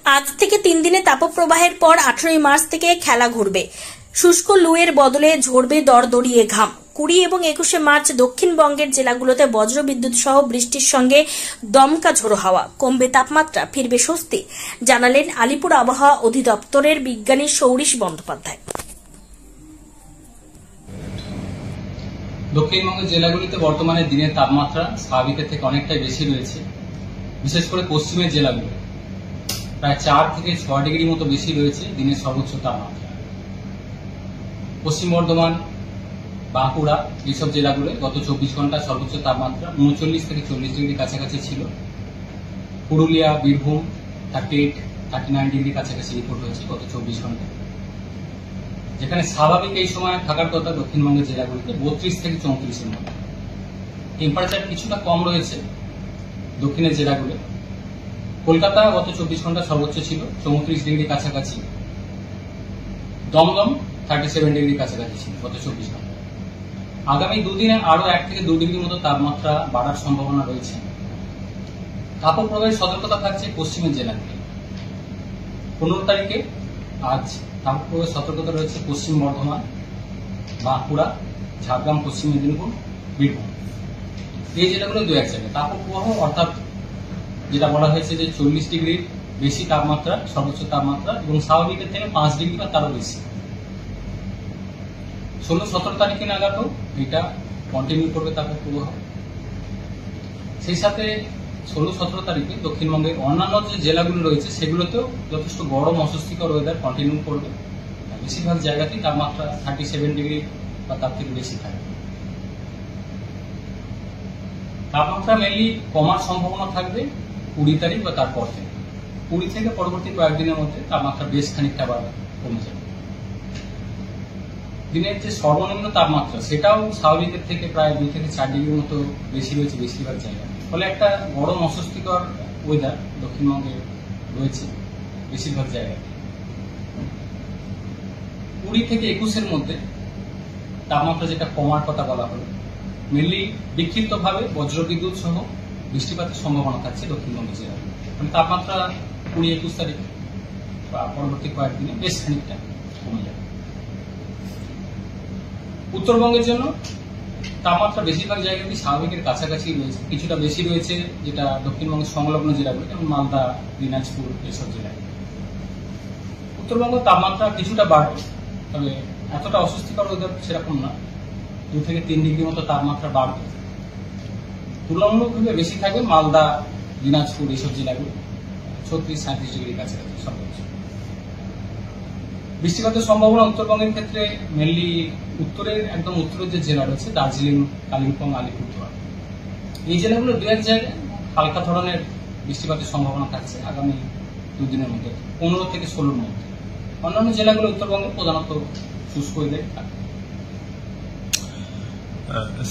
আজ থেকে 3 দিনে তাপপ্রবাহের পর 18 মার্চ থেকে খেলা ঘুরবে। শুষ্ক লুয়ের বদলে ঝরবে দরদরিয়ে ঘাম। 20 এবং 21 মার্চ দক্ষিণবঙ্গের জেলাগুলোতে বজ্রবিদ্যুৎ সহ বৃষ্টির সঙ্গে দমকা ঝোড়ো হাওয়া। কমবে তাপমাত্রা, ফিরবে স্বস্তি, জানালেন আলিপুর আবহাওয়া অধিদপ্তরের বিজ্ঞানী সৌরিশ বন্দ্যোপাধ্যায়। দক্ষিণবঙ্গের জেলাগুলিতে বর্তমানে দিনের তাপমাত্রা স্বাভাবিকের থেকে অনেকটাই বেশি রয়েছে। বিশেষ করে পশ্চিমের জেলাগুলো প্রায় 4 থেকে 6 ডিগ্রি মতো বেশি রয়েছে দিনের সর্বোচ্চ তাপমাত্রা। পশ্চিম বর্ধমান, বাঁকুড়া এইসব জেলাগুলো গত 24 ঘন্টা সর্বোচ্চ তাপমাত্রা 39 থেকে 40 ডিগ্রি কাছাকাছি ছিল। পুরুলিয়া, বীরভূম 38-39 ডিগ্রি কাছাকাছি রিপোর্ট হয়েছে গত 24 ঘন্টায়। যেখানে স্বাভাবিক এই সময় থাকার কথা দক্ষিণবঙ্গের জেলাগুলিতে 32 থেকে 34-এর মধ্যে। টেম্পারেচার কিছুটা কম রয়েছে দক্ষিণের জেলাগুলো। কলকাতা গত 24 ঘন্টা সর্বোচ্চ ছিল 34 ডিগ্রি কাছাকাছি। দমদম 37 ডিগ্রি কাছাকাছি ছিল গত 24 ঘন্টা। আগামী দুদিনে আরো 1 থেকে 2 ডিগ্রি মতো তাপমাত্রা বাড়ার সম্ভাবনা রয়েছে। তাপপ্রবাহের সতর্কতা থাকছে পশ্চিমের জেলাগুলি। 15 তারিখে আজ তাপপ্রবাহের সতর্কতা রয়েছে পশ্চিম বর্ধমান, বাঁকুড়া, ঝাড়গ্রাম, পশ্চিম মেদিনীপুর, বীরভূম এই জেলাগুলো 2-1 জায়গায় তাপপ্রবাহ অর্থাৎ যেটা বলা হয়েছে যে 40 ডিগ্রির বেশি তাপমাত্রা, সর্বোচ্চ তাপমাত্রা এবং স্বাভাবিকের থেকে 5 ডিগ্রি বা তারও বেশি। 16-17 তারিখে নাগাদও এটা কন্টিনিউ করবে তাপপ্রবাহ। সেই সাথে 16-17 তারিখে দক্ষিণবঙ্গের অন্যান্য যে জেলাগুলো রয়েছে সেগুলোতেও যথেষ্ট গরম অস্বস্তিকর ওয়েদার কন্টিনিউ করবে। বেশিরভাগ জায়গাতেই তাপমাত্রা 37 ডিগ্রি বা তার থেকে বেশি থাকবে। তাপমাত্রা মেনলি কমার সম্ভাবনা থাকবে 20 তারিখ বা তারপর থেকে। 20 থেকে পরবর্তী কয়েকদিনের মধ্যে তাপমাত্রা বেশ খানিকটা আবার কমে যাবে। দিনের যে সর্বনিম্ন তাপমাত্রা সেটাও স্বাভাবিকের থেকে প্রায় 2 থেকে 4 ডিগ্রির মতো বেশি রয়েছে বেশিরভাগ জায়গায়। ফলে একটা গরম অস্বস্তিকর ওয়েদার দক্ষিণবঙ্গে রয়েছে বেশিরভাগ জায়গায়। 20 থেকে 21-এর মধ্যে তাপমাত্রা যেটা কমার কথা বলা হলো, মেনলি বিক্ষিপ্তভাবে বজ্রবিদ্যুৎ সহ বৃষ্টিপাতের সম্ভাবনা থাকছে দক্ষিণবঙ্গের জেলায়। মানে তাপমাত্রা 20-21 তারিখ বা পরবর্তী কয়েকদিনে বেশ খানিকটা কমে যাবে। উত্তরবঙ্গের জন্য তাপমাত্রা বেশিরভাগ জায়গাতেই স্বাভাবিকের কাছাকাছি রয়েছে, কিছুটা বেশি রয়েছে যেটা দক্ষিণবঙ্গের সংলগ্ন জেলাগুলো যেমন মালদা, দিনাজপুর এসব জেলায়। উত্তরবঙ্গ তাপমাত্রা কিছুটা বাড়বে, তবে এতটা অস্বস্তিকর ওয়েদার সেরকম না। 2 থেকে 3 ডিগ্রি মতো তাপমাত্রা বাড়বে। তুলনামূলকভাবে বেশি থাকবে মালদা, দিনাজপুর এইসব জেলাগুলো 36-37 ডিগ্রি কাছাকাছি সর্বোচ্চ। বৃষ্টিপাতের সম্ভাবনা উত্তরবঙ্গের ক্ষেত্রে মেনলি উত্তরের একদম উত্তরের যে জেলা রয়েছে দার্জিলিং, কালিম্পং, আলিপুরদুয়ার এই জেলাগুলো 2-1 জায়গায় হালকা ধরনের বৃষ্টিপাতের সম্ভাবনা থাকছে আগামী 2 দিনের মধ্যে, 15 থেকে 16-র মধ্যে। অন্যান্য জেলাগুলো উত্তরবঙ্গে প্রধানত শুষ্ক ওয়েদার থাকবে।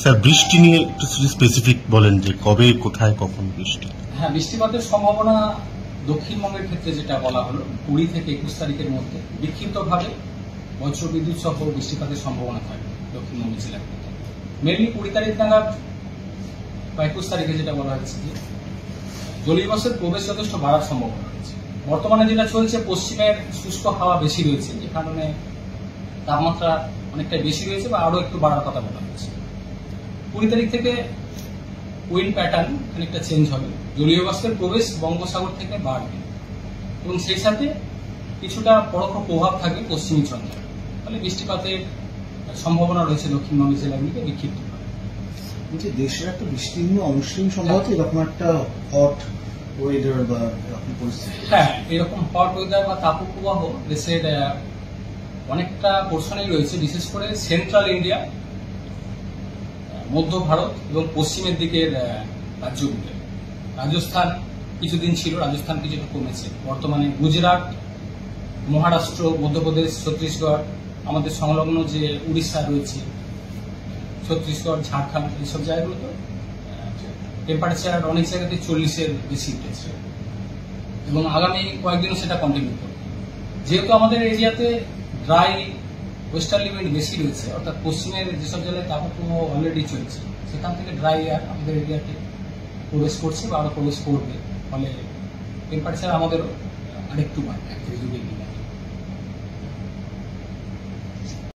স্যার, বৃষ্টি নিয়ে একটু স্পেসিফিক বলেন যে কবে, কোথায়, কখন বৃষ্টি? হ্যাঁ, বৃষ্টিপাতের সম্ভাবনা দক্ষিণবঙ্গের ক্ষেত্রে যেটা বলা হলো 20 থেকে 21 তারিখের মধ্যে বিক্ষিপ্তভাবে বজ্রবিদ্যুৎ সহ বৃষ্টিপাতের সম্ভাবনা থাকবে দক্ষিণবঙ্গের জেলাগুলোতে। মেনলি 20 তারিখ নাগাদ বা 21 তারিখে যেটা বলা হয়েছে যে জলীয় বাষ্পের প্রবেশ যথেষ্ট বাড়ার সম্ভাবনা রয়েছে। বর্তমানে যেটা চলছে পশ্চিমের শুষ্ক হাওয়া বেশি রয়েছে, যে কারণে তাপমাত্রা অনেকটাই বেশি রয়েছে বা আরো একটু বাড়ার কথা বলা হচ্ছে। 20 তারিখ থেকে উইন্ড প্যাটার্ন খানিকটা চেঞ্জ হবে, জলীয় বাষ্পের প্রবেশ বঙ্গোপসাগর থেকে বাড়বে এবং সেই সাথে কিছুটা পরোক্ষ প্রভাব থাকবে পশ্চিমী ঝঞ্ঝা। ফলে বৃষ্টিপাতের সম্ভাবনা রয়েছে দক্ষিণবঙ্গের জেলাগুলিতে বিক্ষিপ্তভাবে। দেশের একটা বিস্তীর্ণ অংশে সম্ভবত এরকম একটা হট ওয়েদার বা এরকম পরিস্থিতি। হ্যাঁ, এরকম হট ওয়েদার বা তাপপ্রবাহ দেশের অনেকটা পোর্শনেই রয়েছে, বিশেষ করে সেন্ট্রাল ইন্ডিয়া, মধ্য ভারত এবং পশ্চিমের দিকের রাজ্যগুলো। রাজস্থান কিছুদিন ছিল, রাজস্থান কিছুটা কমেছে। বর্তমানে গুজরাট, মহারাষ্ট্র, মধ্যপ্রদেশ, ছত্তিশগড়, আমাদের সংলগ্ন যে উড়িষ্যা রয়েছে, ছত্তিশগড়, ঝাড়খণ্ড এইসব জায়গাগুলোতে টেম্পারেচার অনেক জায়গাতে 40-এর বেশি উঠেছে এবং আগামী কয়েকদিনও সেটা কন্টিনিউ করবে। যেহেতু আমাদের এরিয়াতে ড্রাই ওয়েস্টার্লি উইন্ড বেশি রয়েছে, অর্থাৎ পশ্চিমের যেসব জেলায় তাপপ্রবাহ অলরেডি চলছে সেখান থেকে ড্রাই এয়ার আমাদের এরিয়াতে প্রবেশ করছে বা আরো প্রবেশ করবে। ফলে টেম্পারেচার আমাদেরও আরেকটু বাড়বে, 1-2 ডিগ্রি বাড়বে।